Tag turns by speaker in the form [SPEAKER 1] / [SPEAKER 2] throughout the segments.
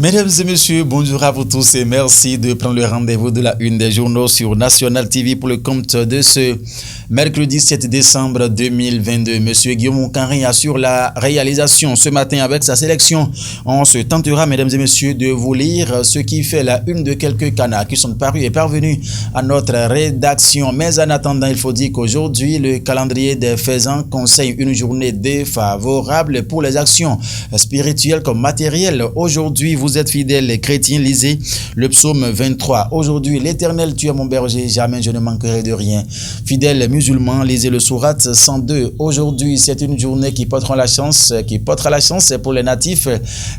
[SPEAKER 1] Mesdames et messieurs, bonjour à vous tous et merci de prendre le rendez-vous de la une des journaux sur National TV pour le compte de ce mercredi 7 décembre 2022. Monsieur Guillaume Kanri assure la réalisation ce matin avec sa sélection. On se tentera, mesdames et messieurs, de vous lire ce qui fait la une de quelques canards qui sont parus et parvenus à notre rédaction. Mais en attendant, il faut dire qu'aujourd'hui, le calendrier des faisans conseille une journée défavorable pour les actions spirituelles comme matérielles. Aujourd'hui, vous êtes fidèles chrétiens, lisez le psaume 23. Aujourd'hui, l'Éternel, tu es mon berger, jamais je ne manquerai de rien. Fidèles musulmans, lisez le sourate 102. Aujourd'hui, c'est une journée qui portera la chance pour les natifs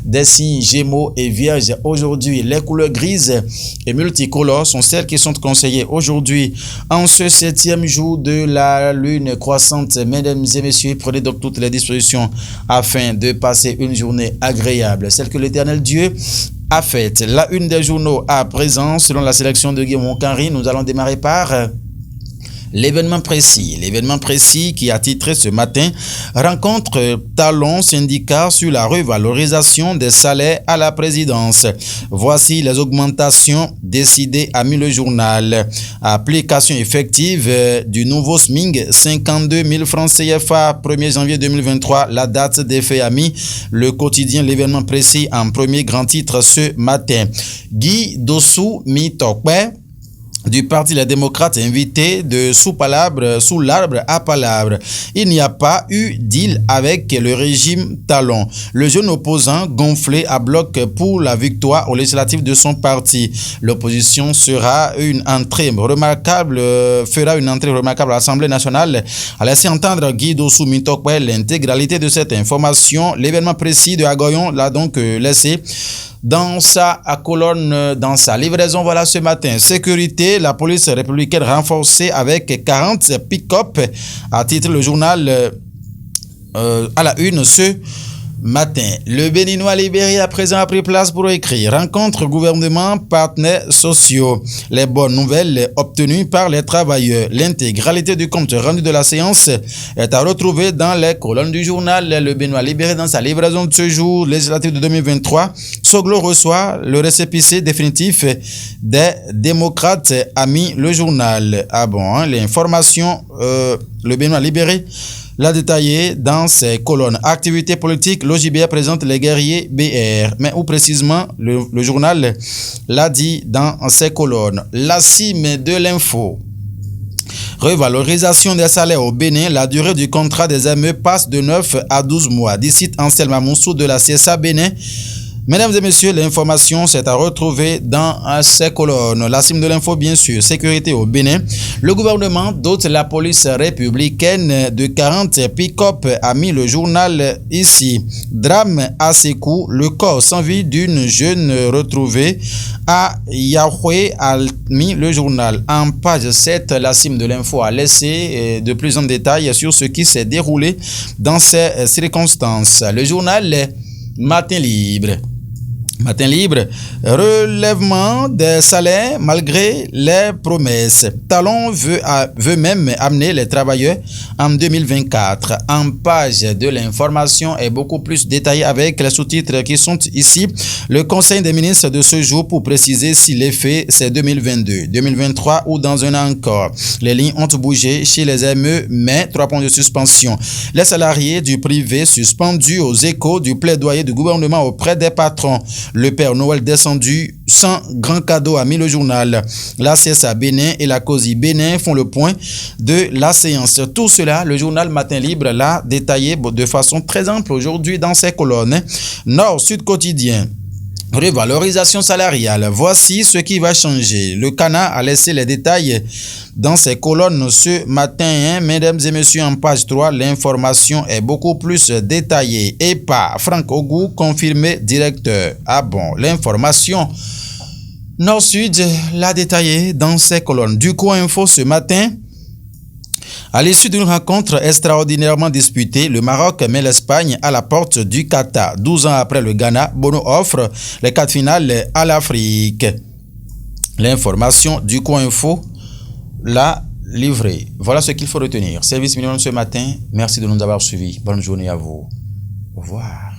[SPEAKER 1] des signes Gémeaux et Vierges. Aujourd'hui, les couleurs grises et multicolores sont celles qui sont conseillées aujourd'hui. En ce 7e jour de la lune croissante, mesdames et messieurs, prenez donc toutes les dispositions afin de passer une journée agréable, celle que l'Éternel Dieu a faite. La une des journaux à présent, selon la sélection de Guillaume Kanri, nous allons démarrer par l'événement précis. L'événement précis qui a titré ce matin « Rencontre talons syndicats sur la revalorisation des salaires à la présidence ». Voici les augmentations décidées, a mis le journal. Application effective du nouveau SMIC, 52 000 francs CFA, 1er janvier 2023. La date des faits a mis le quotidien L'événement précis en premier grand titre ce matin. Guy Dossou Mitokwe du Parti Les Démocrates invité de sous l'arbre à palabre. Il n'y a pas eu deal avec le régime Talon. Le jeune opposant gonflé à bloc pour la victoire aux législatives de son parti. L'opposition fera une entrée remarquable à l'Assemblée nationale. A laissé entendre Guy Dossou Mitokwe. L'intégralité de cette information, l'événement précis de Agoyon l'a donc laissé dans sa colonne, dans sa livraison. Voilà ce matin. Sécurité, la police républicaine renforcée avec 40 pick-up, a titré le journal à la une ce matin. Le Béninois libéré à présent a pris place pour écrire. Rencontre gouvernement, partenaires sociaux. Les bonnes nouvelles obtenues par les travailleurs. L'intégralité du compte rendu de la séance est à retrouver dans les colonnes du journal. Le Béninois libéré dans sa livraison de ce jour, législative de 2023. Soglo reçoit le récépissé définitif des démocrates, a mis le journal. Ah bon, l'information, le Béninois libéré l'a détaillé dans ses colonnes. Activité politique, l'OJBR présente les guerriers BR. Mais où précisément, le journal l'a dit dans ses colonnes. La cime de l'info. Revalorisation des salaires au Bénin. La durée du contrat des ME passe de 9 à 12 mois. D'ici Anselme Moussou de la CSA Bénin. Mesdames et messieurs, l'information c'est à retrouver dans ces colonnes. La cime de l'info, bien sûr. Sécurité au Bénin. Le gouvernement dote la police républicaine de 40 pick-up, a mis le journal ici. Drame à Sékou, le corps sans vie d'une jeune retrouvée à Yahweh, a mis le journal. En page 7, la cime de l'info a laissé de plus en détail sur ce qui s'est déroulé dans ces circonstances. Le journal Matin Libre. Matin Libre, relèvement des salaires malgré les promesses. Talon veut même amener les travailleurs en 2024. En page de l'information est beaucoup plus détaillé avec les sous-titres qui sont ici. Le Conseil des ministres de ce jour pour préciser si l'effet c'est 2022, 2023 ou dans un an encore. Les lignes ont bougé chez les ME, mais 3 points de suspension. Les salariés du privé suspendus aux échos du plaidoyer du gouvernement auprès des patrons. Le Père Noël descendu sans grand cadeau, a mis le journal. La CSA Bénin et la COSI Bénin font le point de la séance. Tout cela, le journal Matin Libre l'a détaillé de façon très ample aujourd'hui dans ses colonnes. Nord-Sud quotidien. Revalorisation salariale. Voici ce qui va changer. Le Cana a laissé les détails dans ses colonnes ce matin. Mesdames et messieurs, en page 3, l'information est beaucoup plus détaillée. Et pas Franck Ogou, confirmé directeur. Ah bon, l'information Nord-Sud l'a détaillé dans ses colonnes. Du coup, info ce matin. À l'issue d'une rencontre extraordinairement disputée, le Maroc met l'Espagne à la porte du Qatar. 12 ans après le Ghana, Bono offre les quarts finales à l'Afrique. L'information du Coin Info l'a livrée. Voilà ce qu'il faut retenir. Service minimum ce matin. Merci de nous avoir suivis. Bonne journée à vous. Au revoir.